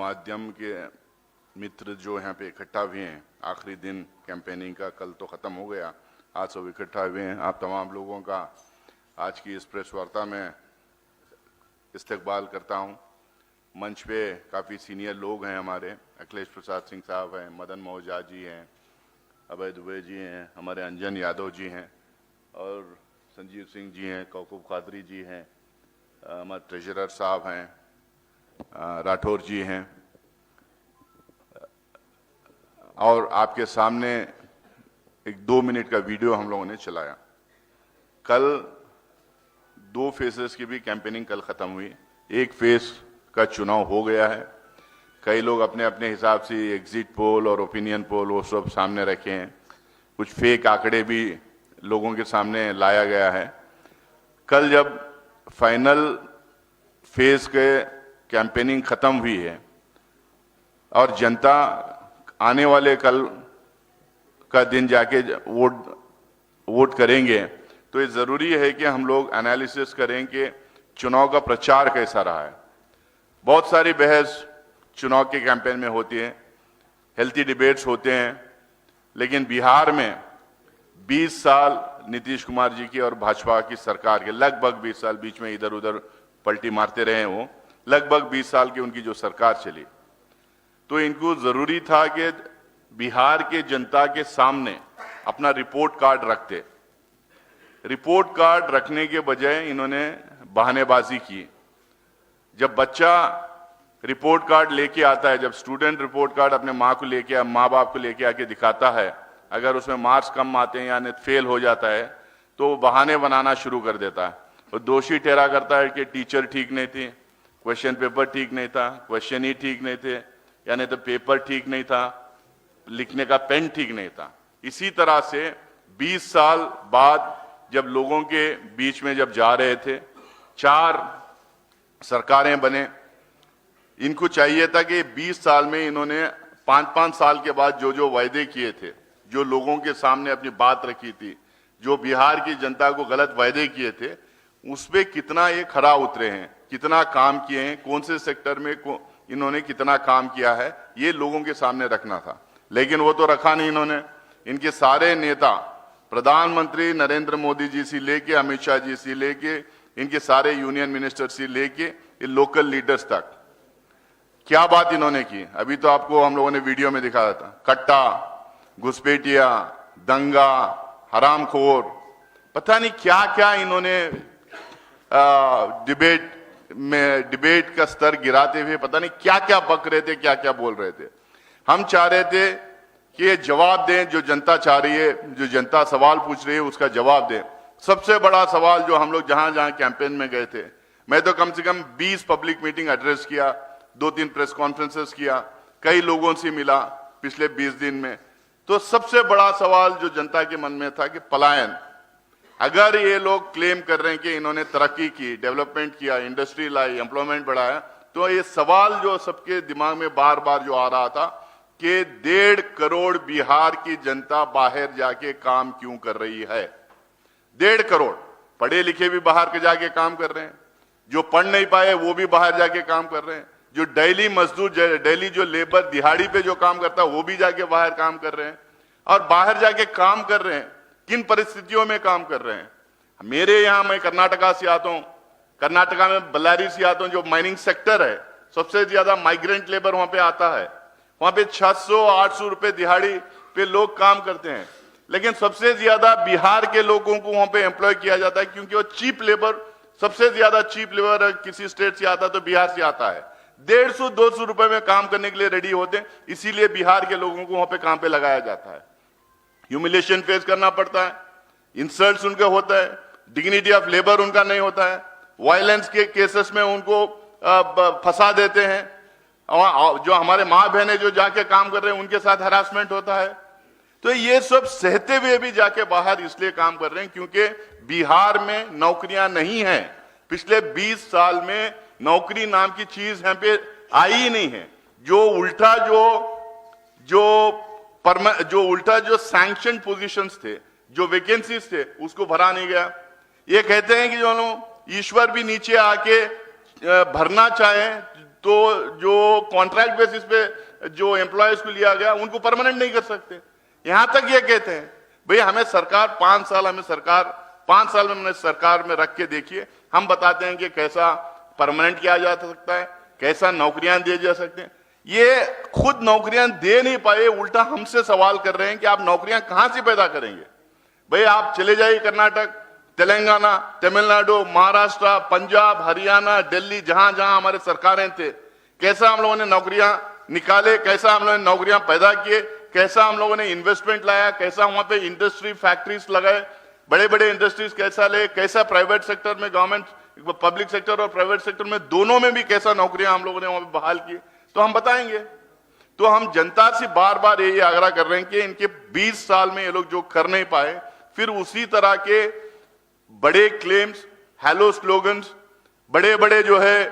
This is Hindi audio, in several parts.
माध्यम के मित्र जो यहाँ पे इकट्ठा हुए हैं, आखिरी दिन कैंपेनिंग का कल तो ख़त्म हो गया, आज सब इकट्ठा हुए हैं। आप तमाम लोगों का आज की इस प्रेस वार्ता में इस्तकबाल करता हूँ। मंच पे काफ़ी सीनियर लोग हैं हमारे, अखिलेश प्रसाद सिंह साहब हैं, मदन मोहन झा जी हैं, अभय दुबे जी हैं, हमारे अंजन यादव जी हैं और संजीव सिंह जी हैं, कौकब खादरी जी हैं, हमारे ट्रेजरर साहब हैं, राठौर जी हैं और आपके सामने एक 2 मिनट का वीडियो हम लोगों ने चलाया। कल 2 फेजेस की भी कैंपेनिंग कल ख़त्म हुई। एक फेज का चुनाव हो गया है। कई लोग अपने अपने हिसाब से एग्जिट पोल और ओपिनियन पोल वो सब सामने रखे हैं। कुछ फेक आंकड़े भी लोगों के सामने लाया गया है। कल जब फाइनल फेज के कैंपेनिंग ख़त्म हुई है और जनता आने वाले कल का दिन जाके वोट करेंगे, तो ये ज़रूरी है कि हम लोग एनालिसिस करें कि चुनाव का प्रचार कैसा रहा है। बहुत सारी बहस चुनाव के कैंपेन में होती है, हेल्थी डिबेट्स होते हैं, लेकिन बिहार में 20 साल नीतीश कुमार जी की और भाजपा की सरकार के, लगभग 20 साल, बीच में इधर उधर पलटी मारते रहे वो, लगभग 20 साल की उनकी जो सरकार चली, तो इनको जरूरी था कि बिहार के जनता के सामने अपना रिपोर्ट कार्ड रखते। रिपोर्ट कार्ड रखने के बजाय इन्होंने बहानेबाजी की। जब बच्चा रिपोर्ट कार्ड लेके आता है, जब स्टूडेंट रिपोर्ट कार्ड अपने माँ बाप को लेके आके दिखाता है, अगर उसमें मार्क्स कम आते हैं यानी फेल हो जाता है, तो वो बहाने बनाना शुरू कर देता है और दोषी ठहरा करता है कि टीचर ठीक नहीं थी, क्वेश्चन पेपर ठीक नहीं था, क्वेश्चन ही ठीक नहीं थे, यानी तो पेपर ठीक नहीं था, लिखने का पेन ठीक नहीं था। इसी तरह से 20 साल बाद जब लोगों के बीच में जब जा रहे थे, 4 सरकारें बने, इनको चाहिए था कि 20 साल में इन्होंने 5-5 साल के बाद जो जो वायदे किए थे, जो लोगों के सामने अपनी बात रखी थी, जो बिहार की जनता को गलत वायदे किए थे, उस पे कितना ये खरा उतरे हैं, कितना काम किए हैं, कौन से सेक्टर में इन्होंने कितना काम किया है, ये लोगों के सामने रखना था। लेकिन वो तो रखा नहीं इन्होंने। इनके सारे नेता, प्रधानमंत्री नरेंद्र मोदी जी से लेके अमित शाह जी से लेके इनके सारे यूनियन मिनिस्टर से लेके ये लोकल लीडर्स तक, क्या बात इन्होंने की, अभी तो आपको हम लोगों ने वीडियो में दिखाया था। कट्टा, घुसपैठिया, दंगा, हरामखोर, पता नहीं क्या क्या इन्होंने डिबेट का स्तर गिराते हुए पता नहीं क्या क्या बक रहे थे, क्या क्या बोल रहे थे। हम चाह रहे थे कि ये जवाब दें, जो जनता चाह रही है, जो जनता सवाल पूछ रही है उसका जवाब दें। सबसे बड़ा सवाल जो हम लोग जहां जहां कैंपेन में गए थे, मैं तो कम से कम 20 पब्लिक मीटिंग एड्रेस किया, 2-3 प्रेस कॉन्फ्रेंसेस किया, कई लोगों से मिला पिछले 20 दिन में। तो सबसे बड़ा सवाल जो जनता के मन में था कि पलायन, अगर ये लोग क्लेम कर रहे हैं कि इन्होंने तरक्की की, डेवलपमेंट किया, इंडस्ट्री लाई, एम्प्लॉयमेंट बढ़ाया, तो ये सवाल जो सबके दिमाग में बार बार जो आ रहा था कि 1.5 करोड़ बिहार की जनता बाहर जाके काम क्यों कर रही है। 1.5 करोड़ पढ़े लिखे भी बाहर के जाके काम कर रहे हैं, जो पढ़ नहीं पाए वो भी बाहर जाके काम कर रहे हैं, जो डेली मजदूर, डेली जो लेबर दिहाड़ी पे जो काम करता है वो भी जाके बाहर काम कर रहे हैं। और बाहर जाके काम कर रहे हैं, किन परिस्थितियों में काम कर रहे हैं। मेरे यहाँ, मैं कर्नाटका से आता हूँ, कर्नाटका में बल्लारी से आता हूँ, जो माइनिंग सेक्टर है, सबसे ज्यादा माइग्रेंट लेबर वहां पे आता है। वहां पे 600-800 रुपए दिहाड़ी पे लोग काम करते हैं, लेकिन सबसे ज्यादा बिहार के लोगों को वहां पे एम्प्लॉय किया जाता है, क्योंकि वो चीप लेबर, सबसे ज्यादा चीप लेबर किसी स्टेट से आता है तो बिहार से आता है। 150-200 रुपए में काम करने के लिए रेडी होते हैं, इसीलिए बिहार के लोगों को वहां पे काम पे लगाया जाता है। ह्यूमिलेशन फेस करना पड़ता है, इंसल्ट्स उनका होता है, डिग्निटी ऑफ लेबर उनका नहीं होता है, वायलेंस के केसेस में उनको फंसा देते हैं। जो हमारे माँ बहनें जो जाके काम कर रहे हैं उनके साथ हरासमेंट होता है। तो ये सब सहते हुए भी जाके बाहर इसलिए काम कर रहे हैं क्योंकि बिहार में नौकरियां नहीं है। पिछले 20 साल में नौकरी नाम की चीज यहाँ पे आई ही नहीं है। जो उल्टा जो सैंक्शन पोजीशंस थे, जो वैकेंसीज थे, उसको भरा नहीं गया। ये कहते हैं कि जो लोग ईश्वर भी नीचे आके भरना चाहे तो जो कॉन्ट्रैक्ट बेसिस पे जो एम्प्लॉयज को लिया गया उनको परमानेंट नहीं कर सकते। यहां तक ये कहते हैं भाई हमें सरकार 5 साल में हमने सरकार में रख के देखिए, हम बताते हैं कि कैसा परमानेंट किया जा सकता है, कैसा नौकरियां दिए जा सकते हैं। ये खुद नौकरियां दे नहीं पाए, उल्टा हमसे सवाल कर रहे हैं कि आप नौकरियां कहां से पैदा करेंगे। भाई आप चले जाइए कर्नाटक, तेलंगाना, तमिलनाडु, महाराष्ट्र, पंजाब, हरियाणा, दिल्ली, जहां जहां हमारे सरकारें थे, कैसा हम लोगों ने नौकरियां निकाले, कैसा हम लोगों ने नौकरियां पैदा किए, कैसा हम लोगों ने इन्वेस्टमेंट लाया, कैसा वहां पे इंडस्ट्री फैक्ट्रीज लगाए, बड़े बड़े इंडस्ट्रीज कैसा ले, कैसा प्राइवेट सेक्टर में गवर्नमेंट पब्लिक सेक्टर और प्राइवेट सेक्टर में दोनों में भी कैसा नौकरियां हम लोगों ने वहां पे बहाल की, तो हम बताएंगे। तो हम जनता से बार बार यही आग्रह कर रहे हैं कि इनके 20 साल में ये लोग जो कर नहीं पाए, फिर उसी तरह के बड़े क्लेम्स, हैलो स्लोगन्स, बड़े बड़े जो है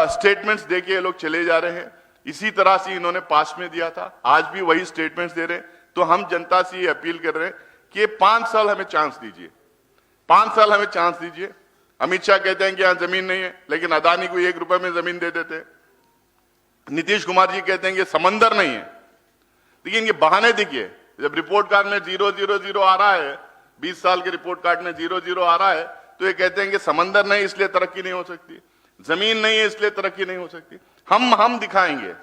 स्टेटमेंट्स देके ये लोग चले जा रहे हैं। इसी तरह से इन्होंने पास में दिया था, आज भी वही स्टेटमेंट्स दे रहे हैं। तो हम जनता से ये अपील कर रहे हैं कि 5 साल हमें चांस दीजिए, 5 साल हमें चांस दीजिए। अमित शाह कहते हैं कि यहां जमीन नहीं है, लेकिन अदानी को 1 रुपए में जमीन दे देते हैं। नीतीश कुमार जी कहते हैं कि समंदर नहीं है, देखिए इनके बहाने देखिए। जब रिपोर्ट कार्ड में 000 आ रहा है, 20 साल के रिपोर्ट कार्ड में 0 आ रहा है, तो ये कहते हैं कि समंदर नहीं इसलिए तरक्की नहीं हो सकती, जमीन नहीं है इसलिए तरक्की नहीं हो सकती। हम दिखाएंगे,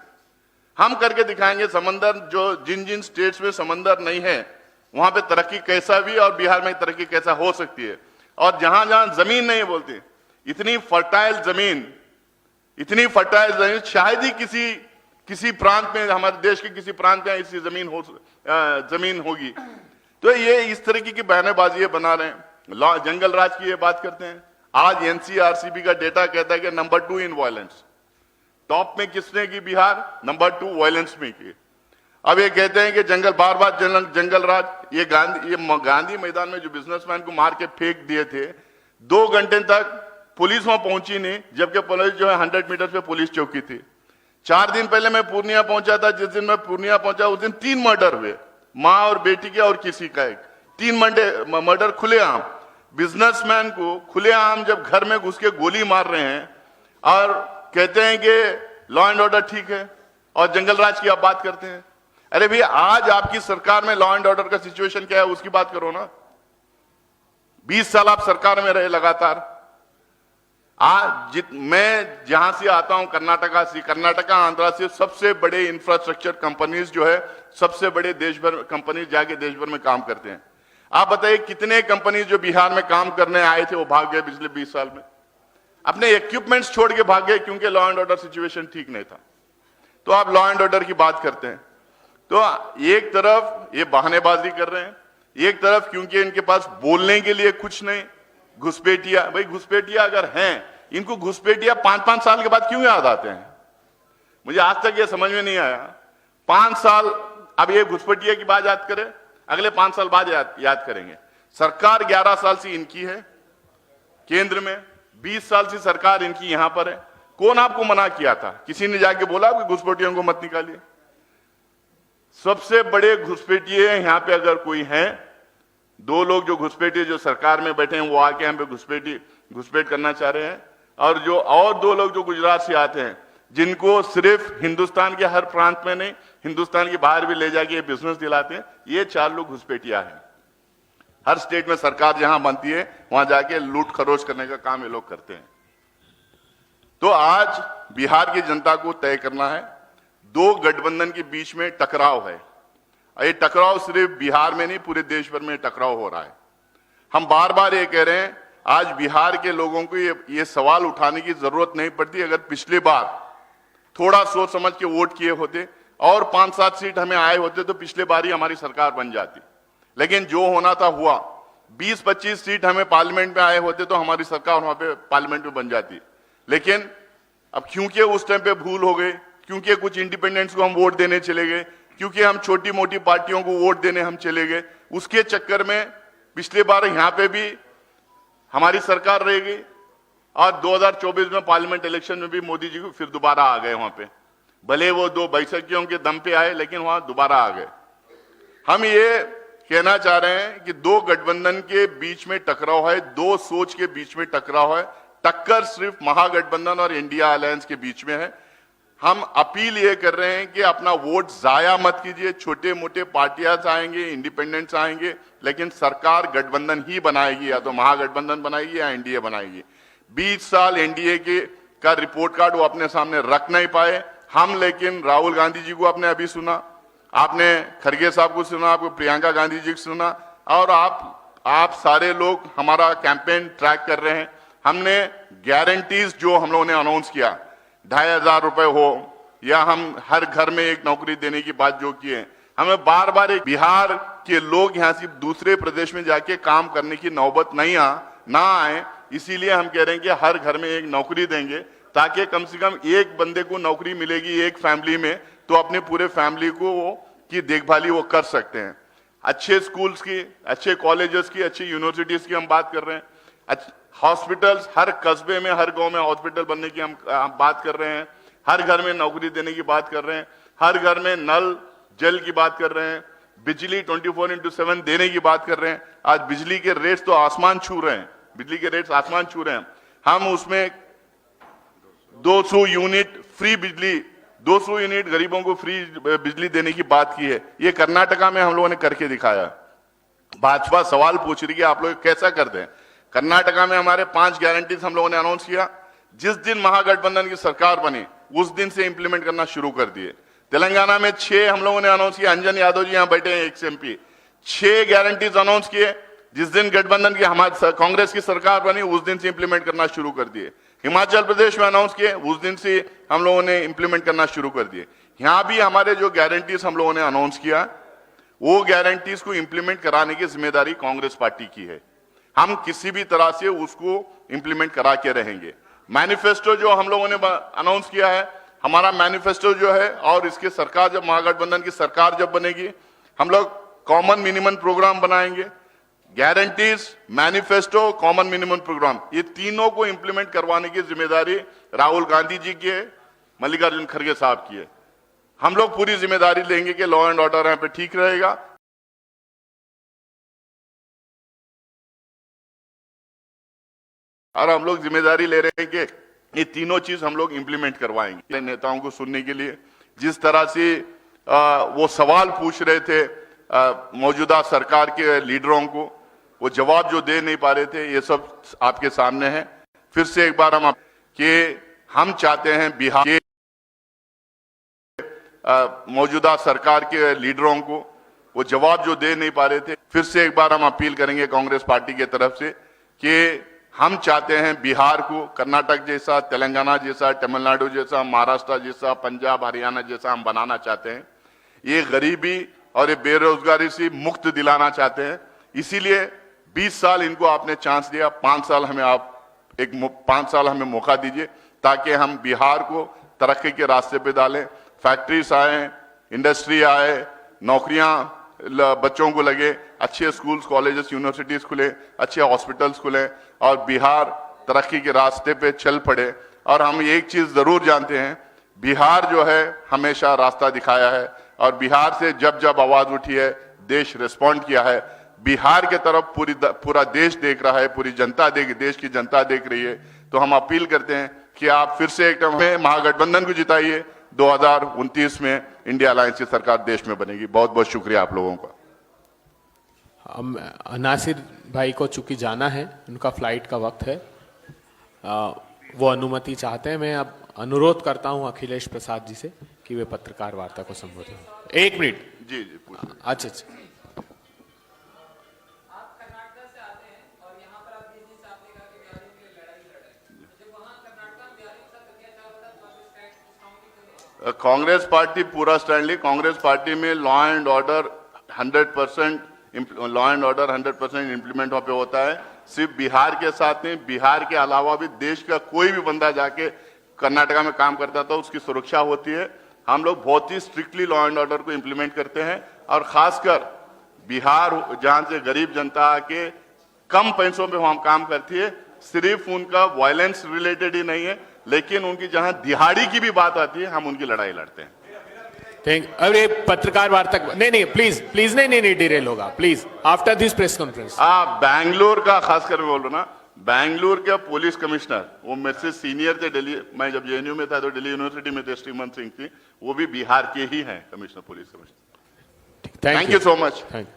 हम करके दिखाएंगे समंदर, जो जिन जिन स्टेट्स में समंदर नहीं है वहां पे तरक्की कैसा भी और बिहार में तरक्की कैसा हो सकती है। और जहां जहां जमीन नहीं बोलती, इतनी फर्टाइल जमीन शायद ही किसी प्रांत में, हमारे देश के किसी प्रांत में ऐसी जमीन होगी। तो ये इस तरीके की बयानेबाजी बना रहे हैं, जंगल राज की ये बात करते हैं। आज एनसीआरसीबी का डेटा कहता है कि नंबर 2 इन वायलेंस, टॉप में किसने की बिहार, नंबर 2 वायलेंस में की। अब ये कहते हैं कि बार बार जंगल राज। ये गांधी मैदान में जो बिजनेसमैन को मार के फेंक दिए थे, 2 घंटे तक पुलिस वहां पहुंची नहीं, जबकि पुलिस जो है 100 मीटर पे पुलिस चौकी थी। 4 दिन पहले मैं पूर्णिया पहुंचा था, जिस दिन मैं पूर्णिया पहुंचा उस दिन 3 मर्डर हुए, माँ और बेटी के और किसी का एक, 3 मर्डर खुलेआम। बिजनेसमैन को खुलेआम जब घर में घुस के गोली मार रहे हैं और कहते हैं कि लॉ एंड ऑर्डर ठीक है, और जंगल राज की आप बात करते हैं। अरे भैया आज आपकी सरकार में लॉ एंड ऑर्डर का सिचुएशन क्या है उसकी बात करो ना। 20 साल आप सरकार में रहे लगातार। मैं जहां से आता हूं कर्नाटका आंध्रा से सबसे बड़े इंफ्रास्ट्रक्चर कंपनीज जो है, सबसे बड़े देश भर कंपनीज जाके देश भर में काम करते हैं। आप बताइए कितने कंपनीज जो बिहार में काम करने आए थे वो भाग गए पिछले 20 साल में, अपने इक्विपमेंट्स छोड़ के भाग गए क्योंकि लॉ एंड ऑर्डर सिचुएशन ठीक नहीं था। तो आप लॉ एंड ऑर्डर की बात करते हैं, तो एक तरफ ये बहानेबाजी कर रहे हैं, एक तरफ क्योंकि इनके पास बोलने के लिए कुछ नहीं, घुसपैठिया। भाई घुसपैठिया अगर हैं, इनको घुसपैठिया 5-5 साल के बाद क्यों याद आते हैं, मुझे आज तक ये समझ में नहीं आया। 5 साल अब ये घुसपैठिया की बात याद करें, अगले 5 साल बाद याद करेंगे। सरकार 11 साल से इनकी है केंद्र में, 20 साल से सरकार इनकी यहां पर है। कौन आपको मना किया था? किसी ने जाके बोला कि घुसपैठियों को मत निकालिए? सबसे बड़े घुसपैठिए यहां पे अगर कोई हैं, 2 लोग जो घुसपैठिए जो सरकार में बैठे हैं वो आके हम पे घुसपैठ करना चाह रहे हैं, और 2 लोग जो गुजरात से आते हैं, जिनको सिर्फ हिंदुस्तान के हर प्रांत में नहीं, हिंदुस्तान के बाहर भी ले जाके बिजनेस दिलाते हैं। ये 4 लोग घुसपैठिया हैं। हर स्टेट में सरकार जहां बनती है वहां जाके लूट खरोच करने का काम ये लोग करते हैं। तो आज बिहार की जनता को तय करना है, 2 गठबंधन के बीच में टकराव है। ये टकराव सिर्फ बिहार में नहीं, पूरे देश भर में टकराव हो रहा है। हम बार बार ये कह रहे हैं, आज बिहार के लोगों को ये सवाल उठाने की जरूरत नहीं पड़ती। अगर पिछली बार थोड़ा सोच समझ के वोट किए होते और 5-7 सीट हमें आए होते तो पिछले बार ही हमारी सरकार बन जाती। लेकिन जो होना था हुआ, 20-25 सीट हमें पार्लियामेंट में आए होते तो हमारी सरकार वहां पे पार्लियामेंट में बन जाती। लेकिन अब क्योंकि उस टाइम पे भूल हो गई, क्योंकि कुछ इंडिपेंडेंट्स को हम वोट देने चले गए, क्योंकि हम छोटी मोटी पार्टियों को वोट देने हम चले गए, उसके चक्कर में पिछले बार यहां पे भी हमारी सरकार रहेगी, और 2024 में पार्लियामेंट इलेक्शन में भी मोदी जी को फिर दोबारा आ गए वहां पे। भले वो 2 बैसकियों के दम पे आए, लेकिन वहां दोबारा आ गए। हम ये कहना चाह रहे हैं कि 2 गठबंधन के बीच में टकराव है, 2 सोच के बीच में टकराव है। टक्कर सिर्फ महागठबंधन और इंडिया अलायंस के बीच में है। हम अपील ये कर रहे हैं कि अपना वोट जाया मत कीजिए। छोटे मोटे पार्टियां आएंगे, इंडिपेंडेंट्स आएंगे, लेकिन सरकार गठबंधन ही बनाएगी, या तो महागठबंधन बनाएगी या एनडीए बनाएगी। 20 साल एनडीए के का रिपोर्ट कार्ड वो अपने सामने रख नहीं पाए हम, लेकिन राहुल गांधी जी को आपने अभी सुना, आपने खड़गे साहब को सुना, आपको प्रियंका गांधी जी को सुना, और आप सारे लोग हमारा कैंपेन ट्रैक कर रहे हैं। हमने गारंटीज जो हम लोगों ने अनाउंस किया, 2500 रुपए हो, या हम हर घर में एक नौकरी देने की बात जो की है, हमें बार बार एक बिहार के लोग यहाँ से दूसरे प्रदेश में जाके काम करने की नौबत ना आए, इसीलिए हम कह रहे हैं कि हर घर में एक नौकरी देंगे, ताकि कम से कम एक बंदे को नौकरी मिलेगी एक फैमिली में, तो अपने पूरे फैमिली को की देखभाली वो कर सकते हैं। अच्छे स्कूल्स की, अच्छे कॉलेजेस की, अच्छी यूनिवर्सिटीज की हम बात कर रहे हैं। हॉस्पिटल्स, हर कस्बे में, हर गांव में हॉस्पिटल बनने की हम बात कर रहे हैं। हर घर में नौकरी देने की बात कर रहे हैं। हर घर में नल जल की बात कर रहे हैं। बिजली 24/7 देने की बात कर रहे हैं। आज बिजली के रेट्स तो आसमान छू रहे हैं, बिजली के रेट्स आसमान छू रहे हैं। हम उसमें 200 यूनिट फ्री बिजली, 200 यूनिट गरीबों को फ्री बिजली देने की बात की है। ये कर्नाटका में हम लोगों ने करके दिखाया। भाजपा सवाल पूछ रही है आप लोग कैसा कर दें। कर्नाटका में हमारे 5 गारंटीज हम लोगों ने अनाउंस किया। जिस दिन महागठबंधन की सरकार बनी उस दिन से इंप्लीमेंट करना शुरू कर दिए। तेलंगाना में 6 हम लोगों ने अनाउंस किया। अंजन यादव जी यहां बैठे हैं, एक्स एमपी। 6 गारंटीज अनाउंस किए। जिस दिन गठबंधन की हमारी कांग्रेस की सरकार बनी उस दिन से इंप्लीमेंट करना शुरू कर दिए। हिमाचल प्रदेश में अनाउंस किए, उस दिन से हम लोगों ने इंप्लीमेंट करना शुरू कर दिए। यहां भी हमारे जो गारंटीज हम लोगों ने अनाउंस किया, वो गारंटीज को इंप्लीमेंट कराने की जिम्मेदारी कांग्रेस पार्टी की है। हम किसी भी तरह से उसको इंप्लीमेंट करा के रहेंगे। मैनिफेस्टो जो हम लोगों ने अनाउंस किया है, हमारा मैनिफेस्टो जो है, और इसके सरकार जब महागठबंधन की सरकार जब बनेगी, हम लोग कॉमन मिनिमम प्रोग्राम बनाएंगे। Guarantees, manifesto, common minimum programme, ये तीनों को इंप्लीमेंट करवाने की जिम्मेदारी राहुल गांधी जी की है, मल्लिकार्जुन खड़गे साहब की है। हम लोग पूरी जिम्मेदारी लेंगे कि लॉ एंड ऑर्डर यहाँ पे ठीक रहेगा। और हम लोग जिम्मेदारी ले रहे हैं कि ये तीनों चीज हम लोग इंप्लीमेंट करवाएंगे। नेताओं को सुनने के लिए जिस तरह से वो सवाल पूछ रहे थे मौजूदा सरकार के लीडरों को, वो जवाब जो दे नहीं पा रहे थे, ये सब आपके सामने है। फिर से एक बार हम चाहते हैं बिहार के मौजूदा सरकार के लीडरों को, वो जवाब जो दे नहीं पा रहे थे, फिर से एक बार हम अपील करेंगे कांग्रेस पार्टी की तरफ से कि हम चाहते हैं बिहार को कर्नाटक जैसा, तेलंगाना जैसा, तमिलनाडु जैसा, महाराष्ट्र जैसा, पंजाब, हरियाणा जैसा हम बनाना चाहते हैं। ये गरीबी और ये बेरोजगारी से मुक्त दिलाना चाहते हैं। इसीलिए 20 साल इनको आपने चांस दिया, 5 साल हमें मौका दीजिए, ताकि हम बिहार को तरक्की के रास्ते पे डालें। फैक्ट्रीज आए, इंडस्ट्री आए, नौकरियां बच्चों को लगे, अच्छे स्कूल्स, कॉलेजेस, यूनिवर्सिटीज खुले, अच्छे हॉस्पिटल्स खुले, और बिहार तरक्की के रास्ते पे चल पड़े। और हम एक चीज जरूर जानते हैं, बिहार जो है हमेशा रास्ता दिखाया है, और बिहार से जब आवाज उठी है देश रिस्पॉन्ड किया है। बिहार के तरफ पूरा देश देख रहा है, पूरी जनता देश की जनता देख रही है। तो हम अपील करते हैं कि आप फिर से एक महागठबंधन को जिताइए। 2029 में इंडिया अलायंस की सरकार देश में बनेगी। बहुत बहुत शुक्रिया आप लोगों का। नासिर भाई को चूंकि जाना है, उनका फ्लाइट का वक्त है, वो अनुमति चाहते हैं। मैं अब अनुरोध करता हूं अखिलेश प्रसाद जी से कि वे पत्रकार वार्ता को संबोधित। 1 मिनट। जी। अच्छा। आप कर्नाटक से आते हैं और यहाँ पर आप जिस आपने कहा कि बिहार के लिए लड़ाई लड़े, जब वहाँ कर्नाटक में बिहार के साथ अत्याचार होता है तो आप स्ट्रांगली कांग्रेस पार्टी पूरा स्टैंड ली। कांग्रेस पार्टी में लॉ एंड ऑर्डर 100% इंप्लीमेंट वहां पे होता है। सिर्फ बिहार के साथ नहीं, बिहार के अलावा भी देश का कोई भी बंदा जाके कर्नाटका में काम करता था उसकी सुरक्षा होती है। हम लोग बहुत ही स्ट्रिक्टली लॉ एंड ऑर्डर को इंप्लीमेंट करते हैं। और खासकर बिहार जहां से गरीब जनता आके कम पैसों पे वहां काम करती है, सिर्फ उनका वायलेंस रिलेटेड ही नहीं है, लेकिन उनकी जहां दिहाड़ी की भी बात आती है हम उनकी लड़ाई लड़ते हैं। अरे पत्रकार वार्ता नहीं प्लीज नहीं डिरेल होगा please after this press conference. Bangalore का खासकर मैं बोल रहा हूं ना, बैंगलोर के पुलिस कमिश्नर, वो मेरे से सीनियर थे दिल्ली, मैं जब जेएनयू में था तो दिल्ली यूनिवर्सिटी में थे, श्रीमंत सिंह थी, वो भी बिहार के ही हैं commissioner, police commissioner. Thank you so much. Thank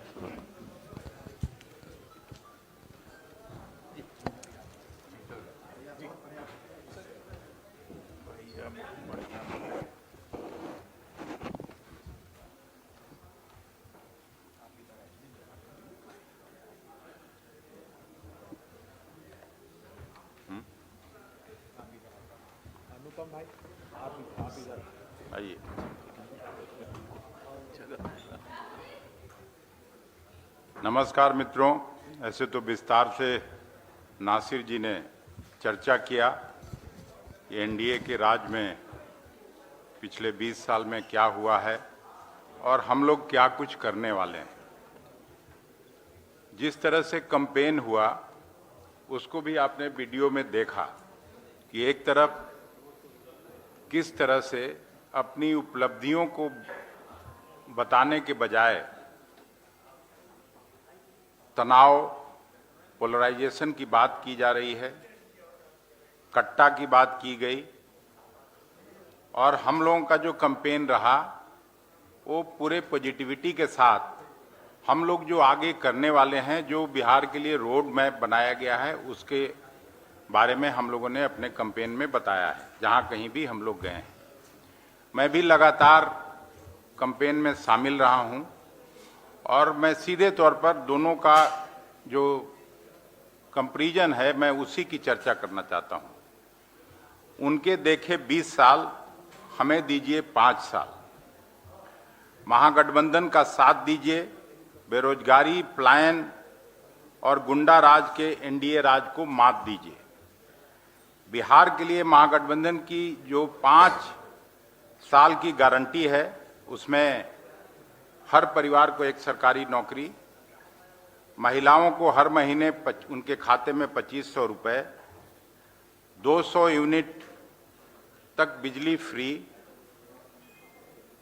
आइए। नमस्कार मित्रों, ऐसे तो विस्तार से नासिर जी ने चर्चा किया कि एनडीए के राज में पिछले 20 साल में क्या हुआ है और हम लोग क्या कुछ करने वाले हैं। जिस तरह से कैंपेन हुआ उसको भी आपने वीडियो में देखा कि एक तरफ किस तरह से अपनी उपलब्धियों को बताने के बजाय तनाव, पोलराइजेशन की बात की जा रही है, कट्टा की बात की गई, और हम लोगों का जो कैंपेन रहा वो पूरे पॉजिटिविटी के साथ हम लोग जो आगे करने वाले हैं, जो बिहार के लिए रोड मैप बनाया गया है, उसके बारे में हम लोगों ने अपने कैंपेन में बताया है जहां कहीं भी हम लोग गए हैं। मैं भी लगातार कैंपेन में शामिल रहा हूं और मैं सीधे तौर पर दोनों का जो कंपैरिजन है मैं उसी की चर्चा करना चाहता हूं। उनके देखे 20 साल, हमें दीजिए 5 साल। महागठबंधन का साथ दीजिए, बेरोजगारी, पलायन और गुंडा राज के एनडीए राज को मात दीजिए। बिहार के लिए महागठबंधन की जो 5 साल की गारंटी है उसमें हर परिवार को एक सरकारी नौकरी, महिलाओं को हर महीने उनके खाते में 2500 रुपए, 200 यूनिट तक बिजली फ्री,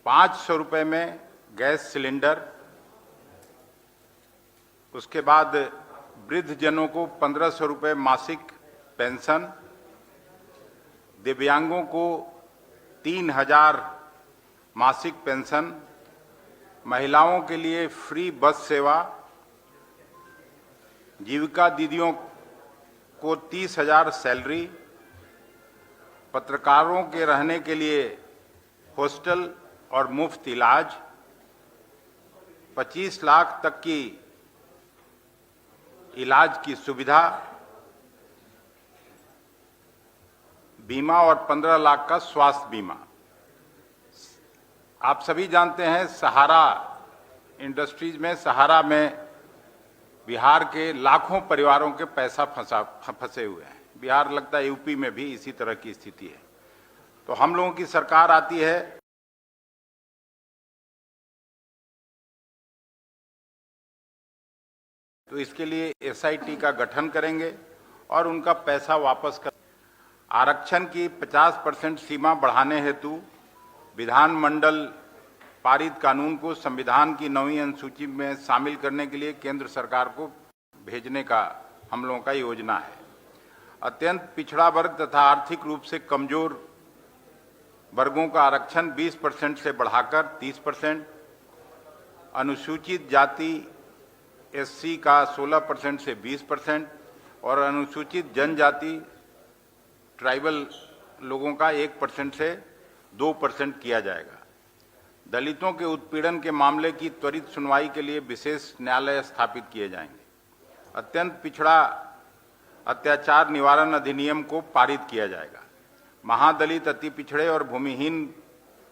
500 रुपए में गैस सिलेंडर, उसके बाद वृद्धजनों को 1500 रुपए मासिक पेंशन, दिव्यांगों को 3000 मासिक पेंशन, महिलाओं के लिए फ्री बस सेवा, जीविका दीदियों को 30,000 सैलरी, पत्रकारों के रहने के लिए हॉस्टल और मुफ्त इलाज, 25 लाख तक की इलाज की सुविधा, बीमा और 15 लाख का स्वास्थ्य बीमा। आप सभी जानते हैं सहारा इंडस्ट्रीज में, सहारा में बिहार के लाखों परिवारों के पैसा फंसे हुए हैं। बिहार लगता है यूपी में भी इसी तरह की स्थिति है। तो हम लोगों की सरकार आती है तो इसके लिए एसआईटी का गठन करेंगे और उनका पैसा वापस कर। आरक्षण की 50% सीमा बढ़ाने हेतु विधानमंडल पारित कानून को संविधान की 9वीं अनुसूची में शामिल करने के लिए केंद्र सरकार को भेजने का हम लोगों का योजना है। अत्यंत पिछड़ा वर्ग तथा आर्थिक रूप से कमजोर वर्गों का आरक्षण 20% से बढ़ाकर 30%, अनुसूचित जाति एससी का 16% से 20% और अनुसूचित जनजाति ट्राइबल लोगों का 1% से 2% किया जाएगा। दलितों के उत्पीड़न के मामले की त्वरित सुनवाई के लिए विशेष न्यायालय स्थापित किए जाएंगे। अत्यंत पिछड़ा अत्याचार निवारण अधिनियम को पारित किया जाएगा। महादलित, अति पिछड़े और भूमिहीन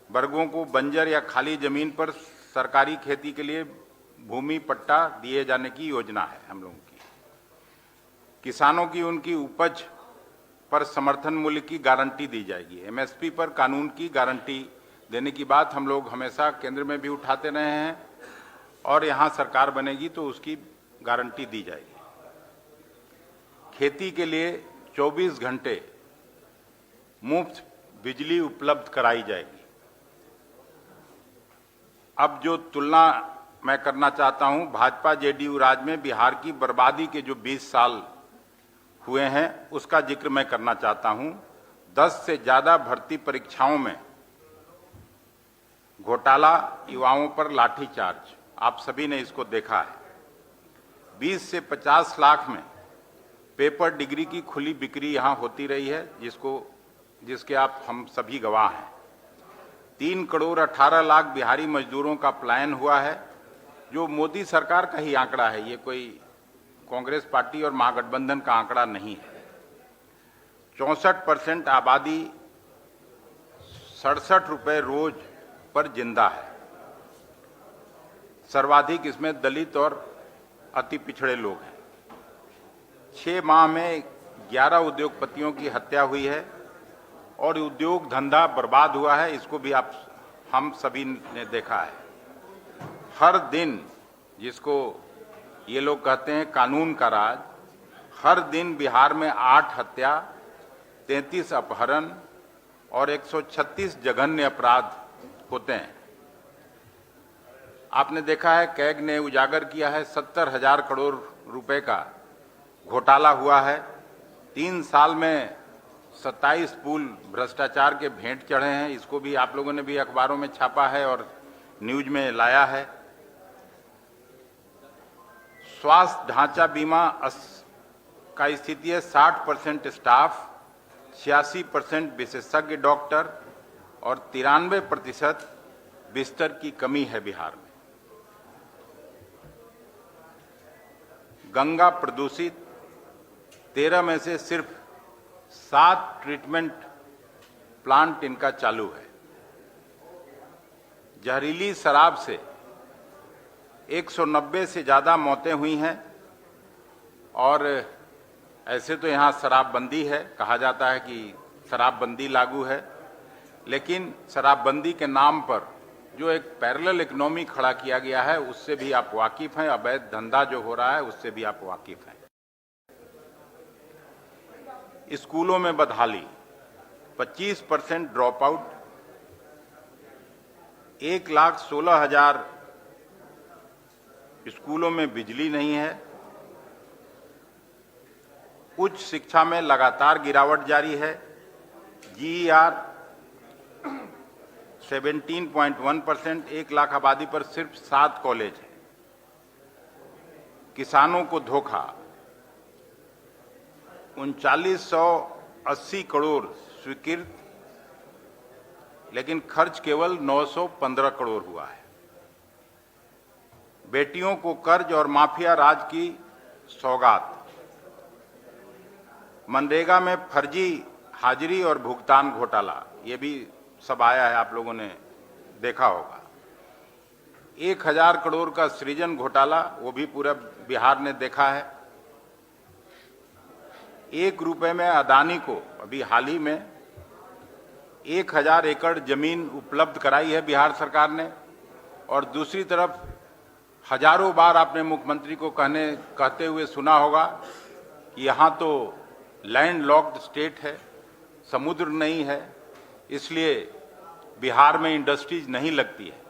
वर्गों को बंजर या खाली जमीन पर सरकारी खेती के लिए भूमि पट्टा दिए जाने की योजना है हम लोगों की। किसानों की उनकी उपज पर समर्थन मूल्य की गारंटी दी जाएगी। एमएसपी पर कानून की गारंटी देने की बात हम लोग हमेशा केंद्र में भी उठाते रहे हैं और यहां सरकार बनेगी तो उसकी गारंटी दी जाएगी। खेती के लिए 24 घंटे मुफ्त बिजली उपलब्ध कराई जाएगी। अब जो तुलना मैं करना चाहता हूं, भाजपा जेडीयू राज में बिहार की बर्बादी के जो 20 साल हुए हैं उसका जिक्र मैं करना चाहता हूं। 10 से ज्यादा भर्ती परीक्षाओं में घोटाला, युवाओं पर लाठीचार्ज, आप सभी ने इसको देखा है। 20 से 50 लाख में पेपर डिग्री की खुली बिक्री यहां होती रही है, जिसके आप हम सभी गवाह हैं। 3 करोड़ 18 लाख बिहारी मजदूरों का पलायन हुआ है, जो मोदी सरकार का ही आंकड़ा है, ये कोई कांग्रेस पार्टी और महागठबंधन का आंकड़ा नहीं है। 64% आबादी 67 रुपए रोज पर जिंदा है। सर्वाधिक इसमें दलित और अति पिछड़े लोग हैं। 6 माह में 11 उद्योगपतियों की हत्या हुई है और उद्योग धंधा बर्बाद हुआ है, इसको भी हम सभी ने देखा है। हर दिन, जिसको ये लोग कहते हैं कानून का राज, हर दिन बिहार में 8 हत्या, 33 अपहरण और 136 जघन्य अपराध होते हैं। आपने देखा है कैग ने उजागर किया है 70,000 करोड़ रुपए का घोटाला हुआ है। 3 साल में 27 पुल भ्रष्टाचार के भेंट चढ़े हैं, इसको भी आप लोगों ने भी अखबारों में छापा है और न्यूज में लाया है। स्वास्थ्य ढांचा बीमा का स्थिति है 60% स्टाफ, 86% विशेषज्ञ डॉक्टर और 93% बिस्तर की कमी है बिहार में। गंगा प्रदूषित, 13 में से सिर्फ 7 ट्रीटमेंट प्लांट इनका चालू है। जहरीली शराब से 190 से ज्यादा मौतें हुई हैं और ऐसे तो यहाँ शराबबंदी है, कहा जाता है कि शराबबंदी लागू है, लेकिन शराबबंदी के नाम पर जो एक पैरेलल इकोनॉमी खड़ा किया गया है उससे भी आप वाकिफ हैं। अवैध धंधा जो हो रहा है उससे भी आप वाकिफ हैं। स्कूलों में बदहाली, 25% ड्रॉप आउट, 1,16,000 स्कूलों में बिजली नहीं है। उच्च शिक्षा में लगातार गिरावट जारी है। GER 17.1%, 1 लाख आबादी पर सिर्फ 7 कॉलेज हैं। किसानों को धोखा, 3980 करोड़ स्वीकृत, लेकिन खर्च केवल 915 करोड़ हुआ है। बेटियों को कर्ज और माफिया राज की सौगात। मनरेगा में फर्जी हाजिरी और भुगतान घोटाला, ये भी सब आया है, आप लोगों ने देखा होगा। 1000 करोड़ का सृजन घोटाला, वो भी पूरा बिहार ने देखा है। 1 रुपए में अदानी को अभी हाल ही में 1000 एकड़ जमीन उपलब्ध कराई है बिहार सरकार ने, और दूसरी तरफ हजारों बार आपने मुख्यमंत्री को कहते हुए सुना होगा कि यहाँ तो लैंड लॉक्ड स्टेट है, समुद्र नहीं है, इसलिए बिहार में इंडस्ट्रीज नहीं लगती है।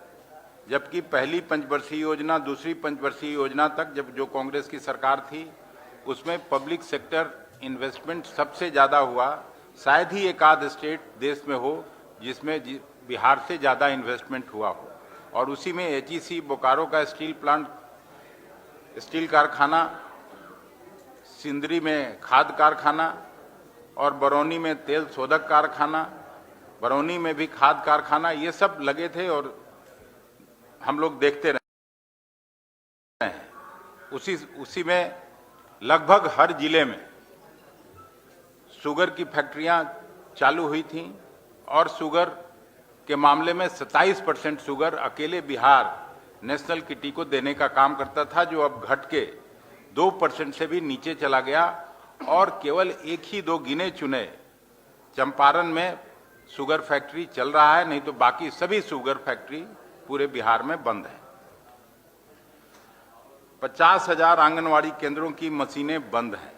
जबकि पहली पंचवर्षीय योजना, दूसरी पंचवर्षीय योजना तक जब जो कांग्रेस की सरकार थी उसमें पब्लिक सेक्टर इन्वेस्टमेंट सबसे ज्यादा हुआ। शायद ही एक आध स्टेट देश में हो जिसमें बिहार से ज्यादा इन्वेस्टमेंट हुआ हो। और उसी में HEC बोकारो का स्टील प्लांट, स्टील कारखाना, सिंदरी में खाद कारखाना और बरौनी में तेल शोधक कारखाना, बरौनी में भी खाद कारखाना, ये सब लगे थे और हम लोग देखते रहे हैं। उसी में लगभग हर जिले में शुगर की फैक्ट्रियां चालू हुई थीं और शुगर के मामले में 27% शुगर अकेले बिहार नेशनल किटी को देने का काम करता था, जो अब घट के 2% से भी नीचे चला गया और केवल 1 ही 2 गिने चुने चंपारण में शुगर फैक्ट्री चल रहा है, नहीं तो बाकी सभी शुगर फैक्ट्री पूरे बिहार में बंद है। 50,000 आंगनवाड़ी केंद्रों की मशीनें बंद हैं।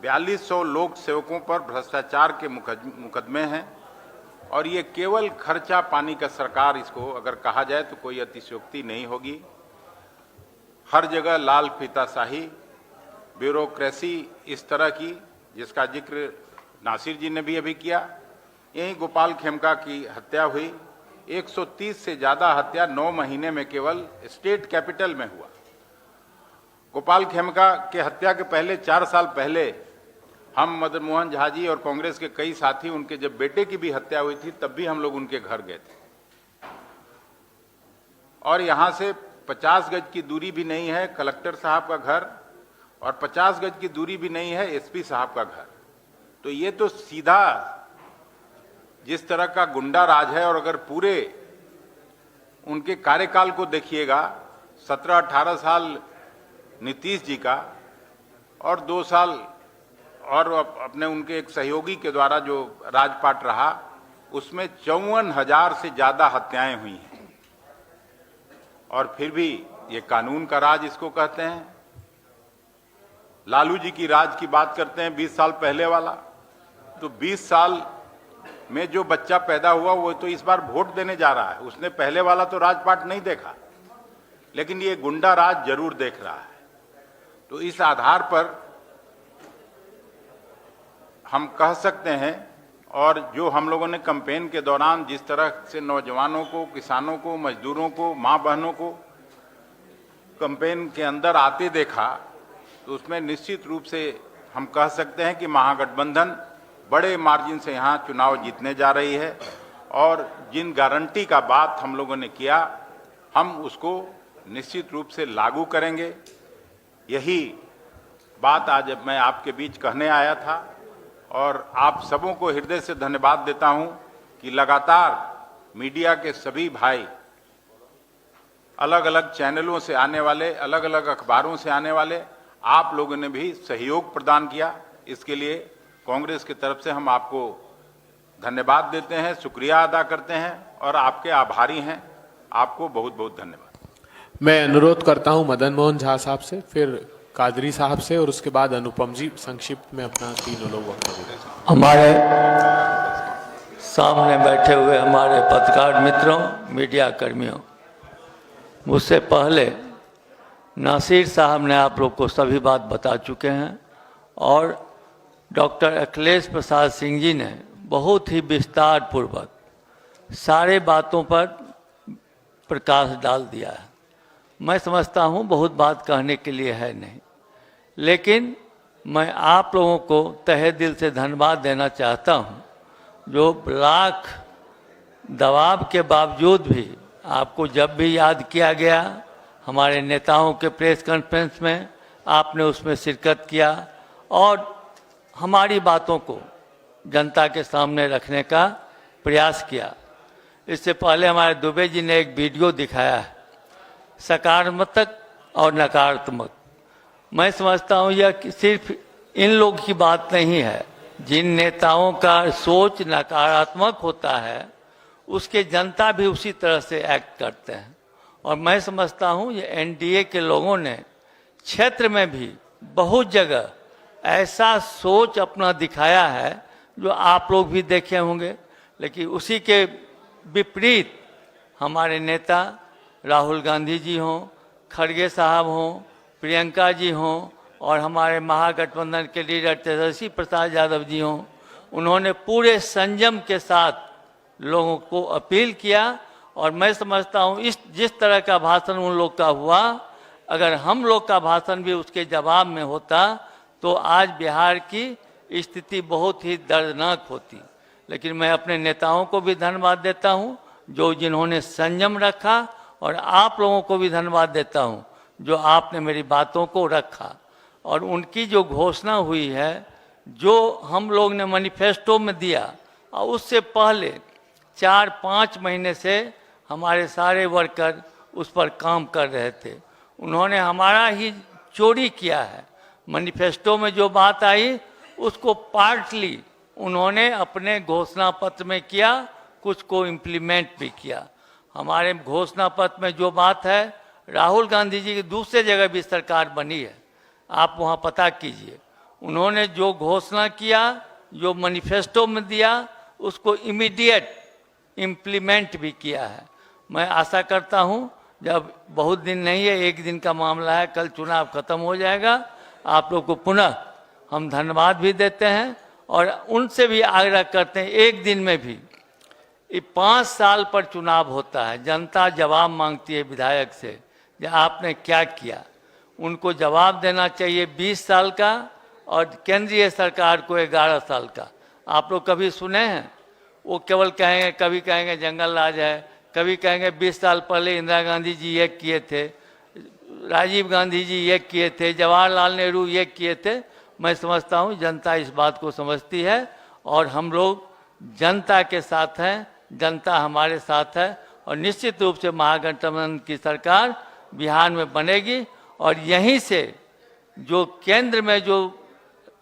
4200 लोक सेवकों पर भ्रष्टाचार के मुकदमे हैं और ये केवल खर्चा पानी का सरकार, इसको अगर कहा जाए तो कोई अतिशयोक्ति नहीं होगी। हर जगह लाल फीताशाही, ब्यूरोक्रेसी इस तरह की जिसका जिक्र नासिर जी ने भी अभी किया। यहीं गोपाल खेमका की हत्या हुई। 130 से ज़्यादा हत्या 9 महीने में केवल स्टेट कैपिटल में हुआ। गोपाल खेमका के हत्या के पहले 4 साल पहले हम मदन मोहन झा जी और कांग्रेस के कई साथी, उनके जब बेटे की भी हत्या हुई थी तब भी हम लोग उनके घर गए थे। और यहाँ से 50 गज की दूरी भी नहीं है कलेक्टर साहब का घर, और 50 गज की दूरी भी नहीं है एसपी साहब का घर। तो ये तो सीधा जिस तरह का गुंडा राज है, और अगर पूरे उनके कार्यकाल को देखिएगा, 17-18 साल नीतीश जी का और 2 साल और अपने उनके एक सहयोगी के द्वारा जो राजपाट रहा, उसमें 54,000 से ज्यादा हत्याएं हुई हैं। और फिर भी ये कानून का राज इसको कहते हैं। लालू जी की राज की बात करते हैं 20 साल पहले वाला, तो 20 साल में जो बच्चा पैदा हुआ वो तो इस बार वोट देने जा रहा है। उसने पहले वाला तो राजपाट नहीं देखा, लेकिन ये गुंडा राज जरूर देख रहा है। तो इस आधार पर हम कह सकते हैं, और जो हम लोगों ने कैंपेन के दौरान जिस तरह से नौजवानों को, किसानों को, मजदूरों को, मां बहनों को कैंपेन के अंदर आते देखा, तो उसमें निश्चित रूप से हम कह सकते हैं कि महागठबंधन बड़े मार्जिन से यहाँ चुनाव जीतने जा रही है। और जिन गारंटी का बात हम लोगों ने किया, हम उसको निश्चित रूप से लागू करेंगे। यही बात आज मैं आपके बीच कहने आया था, और आप सबों को हृदय से धन्यवाद देता हूं कि लगातार मीडिया के सभी भाई, अलग अलग चैनलों से आने वाले, अलग अलग अखबारों से आने वाले, आप लोगों ने भी सहयोग प्रदान किया। इसके लिए कांग्रेस की तरफ से हम आपको धन्यवाद देते हैं, शुक्रिया अदा करते हैं और आपके आभारी हैं। आपको बहुत बहुत धन्यवाद। मैं अनुरोध करता हूं मदन मोहन झा साहब से, फिर कादरी साहब से, और उसके बाद अनुपम जी संक्षिप्त में अपना तीनों लोग वक्तव्य दें। हमारे सामने बैठे हुए हमारे पत्रकार मित्रों, मीडिया कर्मियों, मुझसे पहले नासिर साहब ने आप लोग को सभी बात बता चुके हैं, और डॉक्टर अखिलेश प्रसाद सिंह जी ने बहुत ही विस्तार पूर्वक सारे बातों पर प्रकाश डाल दिया है। मैं समझता हूँ बहुत बात कहने के लिए है नहीं, लेकिन मैं आप लोगों को तहे दिल से धन्यवाद देना चाहता हूँ, जो लाख दबाव के बावजूद भी आपको जब भी याद किया गया, हमारे नेताओं के प्रेस कॉन्फ्रेंस में आपने उसमें शिरकत किया और हमारी बातों को जनता के सामने रखने का प्रयास किया। इससे पहले हमारे दुबे जी ने एक वीडियो दिखाया है, सकारात्मक और नकारात्मक। मैं समझता हूँ यह सिर्फ इन लोग की बात नहीं है। जिन नेताओं का सोच नकारात्मक होता है, उसके जनता भी उसी तरह से एक्ट करते हैं। और मैं समझता हूँ ये एनडीए के लोगों ने क्षेत्र में भी बहुत जगह ऐसा सोच अपना दिखाया है जो आप लोग भी देखे होंगे। लेकिन उसी के विपरीत हमारे नेता राहुल गांधी जी हों, खड़गे साहब हों, प्रियंका जी हों, और हमारे महागठबंधन के लीडर तेजस्वी प्रसाद यादव जी हों, उन्होंने पूरे संयम के साथ लोगों को अपील किया। और मैं समझता हूँ जिस तरह का भाषण उन लोग का हुआ, अगर हम लोग का भाषण भी उसके जवाब में होता तो आज बिहार की स्थिति बहुत ही दर्दनाक होती। लेकिन मैं अपने नेताओं को भी धन्यवाद देता हूँ जो जिन्होंने संयम रखा, और आप लोगों को भी धन्यवाद देता हूँ जो आपने मेरी बातों को रखा। और उनकी जो घोषणा हुई है, जो हम लोग ने मैनिफेस्टो में दिया, और उससे पहले 4-5 महीने से हमारे सारे वर्कर उस पर काम कर रहे थे। उन्होंने हमारा ही चोरी किया है। मैनिफेस्टो में जो बात आई उसको पार्टली उन्होंने अपने घोषणा पत्र में किया, कुछ को इम्प्लीमेंट भी किया। हमारे घोषणा पत्र में जो बात है, राहुल गांधी जी की दूसरे जगह भी सरकार बनी है, आप वहाँ पता कीजिए। उन्होंने जो घोषणा किया, जो मैनिफेस्टो में दिया, उसको इमीडिएट इम्प्लीमेंट भी किया है। मैं आशा करता हूँ, जब बहुत दिन नहीं है, 1 दिन का मामला है, कल चुनाव खत्म हो जाएगा, आप लोग को पुनः हम धन्यवाद भी देते हैं और उनसे भी आग्रह करते हैं, एक दिन में भी ये 5 साल पर चुनाव होता है, जनता जवाब मांगती है विधायक से कि आपने क्या किया। उनको जवाब देना चाहिए 20 साल का और केंद्रीय सरकार को 11 साल का। आप लोग कभी सुने हैं? वो केवल कहेंगे, कभी कहेंगे जंगल राज है, कभी कहेंगे 20 साल पहले इंदिरा गांधी जी ये किए थे, राजीव गांधी जी ये किए थे, जवाहरलाल नेहरू ये किए थे। मैं समझता हूँ जनता इस बात को समझती है और हम लोग जनता के साथ हैं, जनता हमारे साथ है और निश्चित रूप से महागठबंधन की सरकार बिहार में बनेगी और यहीं से जो केंद्र में जो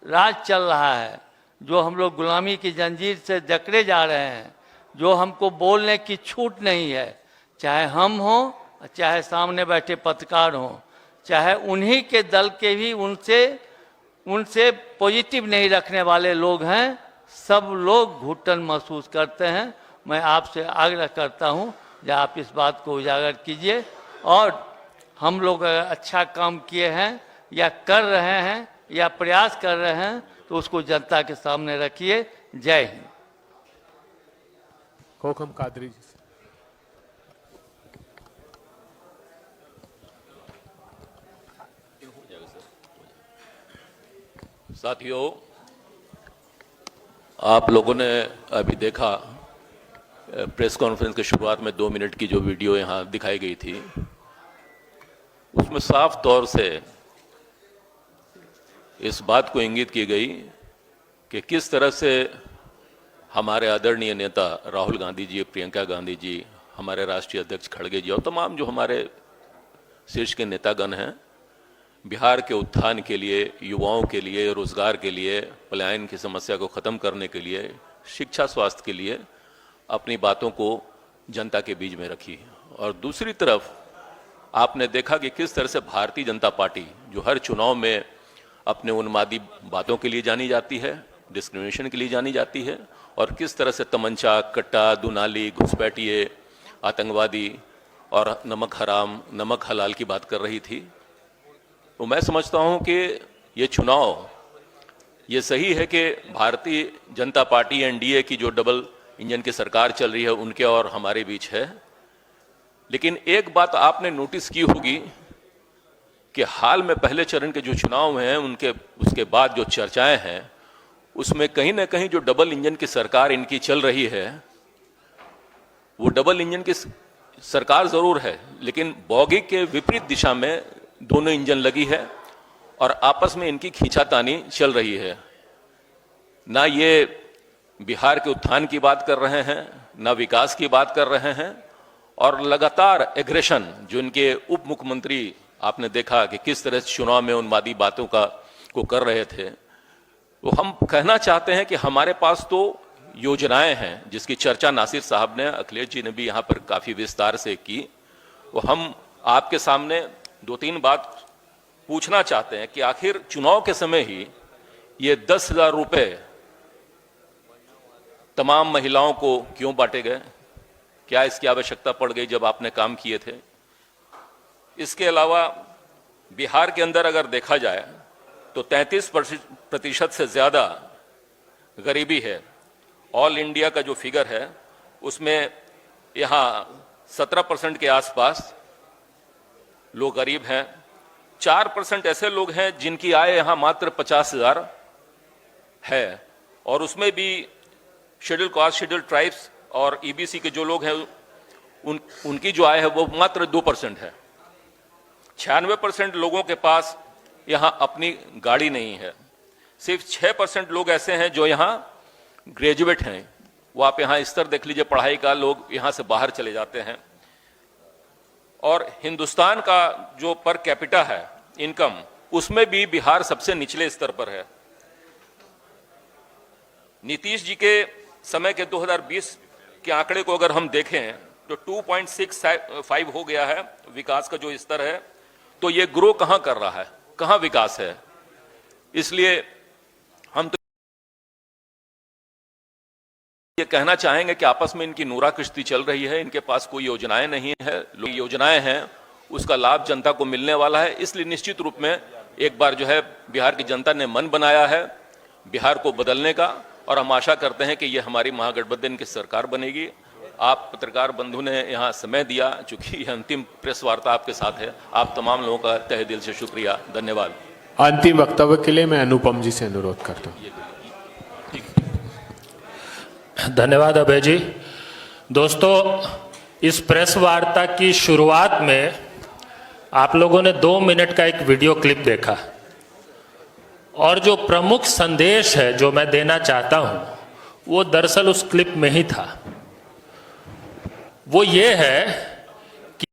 राज चल रहा है, जो हम लोग गुलामी की जंजीर से जकड़े जा रहे हैं, जो हमको बोलने की छूट नहीं है, चाहे हम हों चाहे सामने बैठे पत्रकार हों, चाहे उन्हीं के दल के भी उनसे पॉजिटिव नहीं रखने वाले लोग हैं, सब लोग घुटन महसूस करते हैं। मैं आपसे आग्रह करता हूं कि आप इस बात को उजागर कीजिए और हम लोग अगर अच्छा काम किए हैं या कर रहे हैं या प्रयास कर रहे हैं तो उसको जनता के सामने रखिए। जय हिंद। खोखम कादरी जी से। साथियों, आप लोगों ने अभी देखा प्रेस कॉन्फ्रेंस की शुरुआत में 2 मिनट की जो वीडियो यहाँ दिखाई गई थी, उसमें साफ तौर से इस बात को इंगित की गई कि किस तरह से हमारे आदरणीय नेता राहुल गांधी जी, प्रियंका गांधी जी, हमारे राष्ट्रीय अध्यक्ष खड़गे जी और तमाम जो हमारे शीर्ष के नेतागण हैं, बिहार के उत्थान के लिए, युवाओं के लिए, रोजगार के लिए, पलायन की समस्या को ख़त्म करने के लिए, शिक्षा स्वास्थ्य के लिए अपनी बातों को जनता के बीच में रखी। और दूसरी तरफ आपने देखा कि किस तरह से भारतीय जनता पार्टी जो हर चुनाव में अपने उन्मादी बातों के लिए जानी जाती है, डिस्क्रिमिनेशन के लिए जानी जाती है, और किस तरह से तमंचा, कट्टा, दुनाली, घुसपैठिए, आतंकवादी और नमक हराम, नमक हलाल की बात कर रही थी। तो मैं समझता हूं कि ये चुनाव ये सही है कि भारतीय जनता पार्टी एनडीए की जो डबल इंजन की सरकार चल रही है उनके और हमारे बीच है। लेकिन एक बात आपने नोटिस की होगी कि हाल में पहले चरण के जो चुनाव हैं उसके बाद जो चर्चाएं हैं उसमें कहीं ना कहीं जो डबल इंजन की सरकार इनकी चल रही है, वो डबल इंजन की सरकार जरूर है लेकिन बॉगी के विपरीत दिशा में दोनों इंजन लगी है और आपस में इनकी खींचातानी चल रही है। ना ये बिहार के उत्थान की बात कर रहे हैं, ना विकास की बात कर रहे हैं, और लगातार एग्रेशन जो इनके उप मुख्यमंत्री आपने देखा कि किस तरह चुनाव में उन्मादी बातों को कर रहे थे। वो हम कहना चाहते हैं कि हमारे पास तो योजनाएं हैं जिसकी चर्चा नासिर साहब ने, अखिलेश जी ने भी यहाँ पर काफी विस्तार से की। वो हम आपके सामने 2-3 बात पूछना चाहते हैं कि आखिर चुनाव के समय ही ये 10,000 रुपए तमाम महिलाओं को क्यों बांटे गए? क्या इसकी आवश्यकता पड़ गई जब आपने काम किए थे? इसके अलावा बिहार के अंदर अगर देखा जाए तो 33% से ज्यादा गरीबी है। ऑल इंडिया का जो फिगर है उसमें यहाँ 17% के आसपास लोग गरीब हैं। 4% ऐसे लोग हैं जिनकी आय यहाँ मात्र 50,000 है, और उसमें भी शेड्यूल कास्ट, शेड्यूल ट्राइब्स और ईबीसी के जो लोग हैं उनकी जो आय है वो मात्र 2% है। 96% लोगों के पास यहाँ अपनी गाड़ी नहीं है। सिर्फ 6% लोग ऐसे हैं जो यहाँ ग्रेजुएट हैं। वो आप यहाँ स्तर देख लीजिए पढ़ाई का, लोग यहाँ से बाहर चले जाते हैं। और हिंदुस्तान का जो पर कैपिटा है इनकम, उसमें भी बिहार सबसे निचले स्तर पर है। नीतीश जी के समय के 2020 के आंकड़े को अगर हम देखें तो 2.65 हो गया है विकास का जो स्तर है। तो ये ग्रो कहां कर रहा है, कहां विकास है? इसलिए हम तो ये कहना चाहेंगे कि आपस में इनकी नूरा किश्ती चल रही है, इनके पास कोई योजनाएं नहीं है। योजनाएं हैं उसका लाभ जनता को मिलने वाला है। इसलिए निश्चित रूप में एक बार जो है बिहार की जनता ने मन बनाया है बिहार को बदलने का, और हम आशा करते हैं कि ये हमारी महागठबंधन की सरकार बनेगी। आप पत्रकार बंधु ने यहाँ समय दिया, चूंकि यह अंतिम प्रेस वार्ता आपके साथ है, आप तमाम लोगों का तहे दिल से शुक्रिया, धन्यवाद। अंतिम वक्तव्य के लिए मैं अनुपम जी से अनुरोध करता हूँ। धन्यवाद अभय जी। दोस्तों, इस प्रेस वार्ता की शुरुआत में आप लोगों ने 2 मिनट का एक वीडियो क्लिप देखा, और जो प्रमुख संदेश है जो मैं देना चाहता हूं वो दरअसल उस क्लिप में ही था। वो ये है कि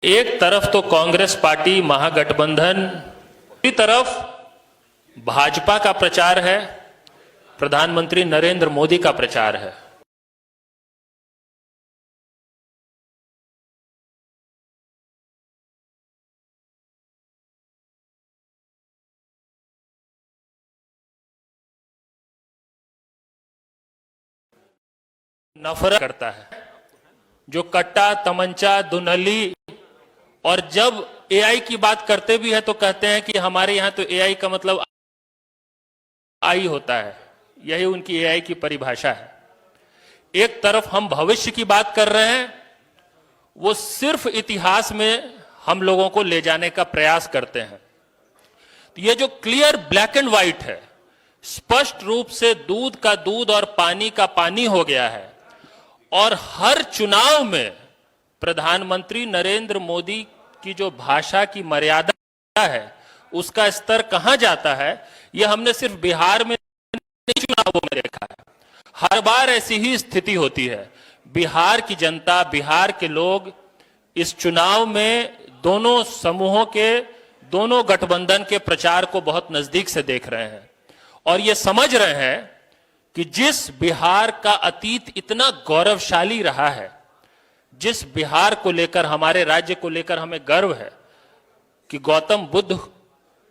एक तरफ तो कांग्रेस पार्टी महागठबंधन, दूसरी तरफ भाजपा का प्रचार है, प्रधानमंत्री नरेंद्र मोदी का प्रचार है। नफरत करता है, जो कट्टा, तमंचा, दुनली, और जब एआई की बात करते भी है तो कहते हैं कि हमारे यहां तो एआई का मतलब आई होता है। यही उनकी एआई की परिभाषा है। एक तरफ हम भविष्य की बात कर रहे हैं, वो सिर्फ इतिहास में हम लोगों को ले जाने का प्रयास करते हैं। तो ये जो क्लियर ब्लैक एंड व्हाइट है, स्पष्ट रूप से दूध का दूध और पानी का पानी हो गया है। और हर चुनाव में प्रधानमंत्री नरेंद्र मोदी की जो भाषा की मर्यादा है, उसका स्तर कहां जाता है, यह हमने सिर्फ बिहार में नहीं, चुनावों में देखा है। हर बार ऐसी ही स्थिति होती है। बिहार की जनता, बिहार के लोग इस चुनाव में दोनों समूहों के, दोनों गठबंधन के प्रचार को बहुत नजदीक से देख रहे हैं, और ये समझ रहे हैं कि जिस बिहार का अतीत इतना गौरवशाली रहा है, जिस बिहार को लेकर, हमारे राज्य को लेकर हमें गर्व है कि गौतम बुद्ध,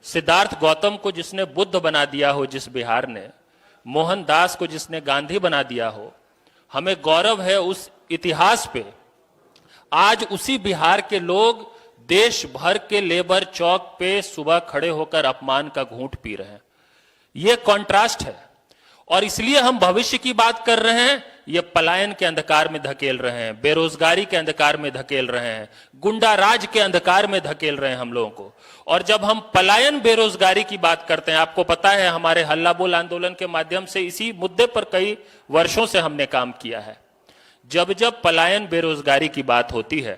सिद्धार्थ गौतम को जिसने बुद्ध बना दिया हो जिस बिहार ने, मोहनदास को जिसने गांधी बना दिया हो, हमें गौरव है उस इतिहास पे। आज उसी बिहार के लोग देश भर के लेबर चौक पे सुबह खड़े होकर अपमान का घूंट पी रहे हैं। यह कॉन्ट्रास्ट है, और इसलिए हम भविष्य की बात कर रहे हैं। ये पलायन के अंधकार में धकेल रहे हैं, बेरोजगारी के अंधकार में धकेल रहे हैं, गुंडा राज के अंधकार में धकेल रहे हैं हम लोगों को। और जब हम पलायन, बेरोजगारी की बात करते हैं, आपको पता है हमारे हल्ला बोल आंदोलन के माध्यम से इसी मुद्दे पर कई वर्षों से हमने काम किया है। जब जब पलायन, बेरोजगारी की बात होती है,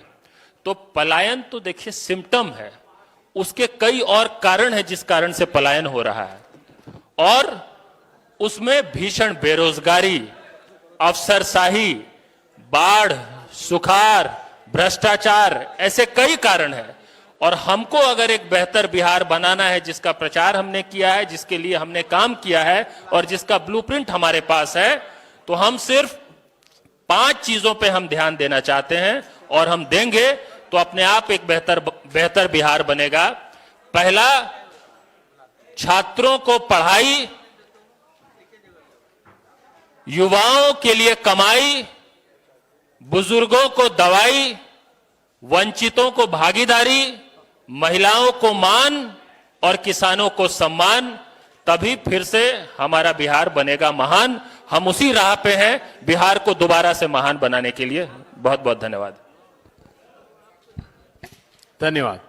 तो पलायन तो देखिए सिम्टम है, उसके कई और कारण है जिस कारण से पलायन हो रहा है, और उसमें भीषण बेरोजगारी, अफसरशाही, बाढ़, सुखाड़, भ्रष्टाचार, ऐसे कई कारण हैं। और हमको अगर एक बेहतर बिहार बनाना है, जिसका प्रचार हमने किया है, जिसके लिए हमने काम किया है, और जिसका ब्लूप्रिंट हमारे पास है, तो हम सिर्फ 5 चीजों पे हम ध्यान देना चाहते हैं, और हम देंगे तो अपने आप एक बेहतर बिहार बनेगा। पहला, छात्रों को पढ़ाई, युवाओं के लिए कमाई, बुजुर्गों को दवाई, वंचितों को भागीदारी, महिलाओं को मान और किसानों को सम्मान। तभी फिर से हमारा बिहार बनेगा महान। हम उसी राह पे हैं बिहार को दोबारा से महान बनाने के लिए। बहुत बहुत धन्यवाद। धन्यवाद।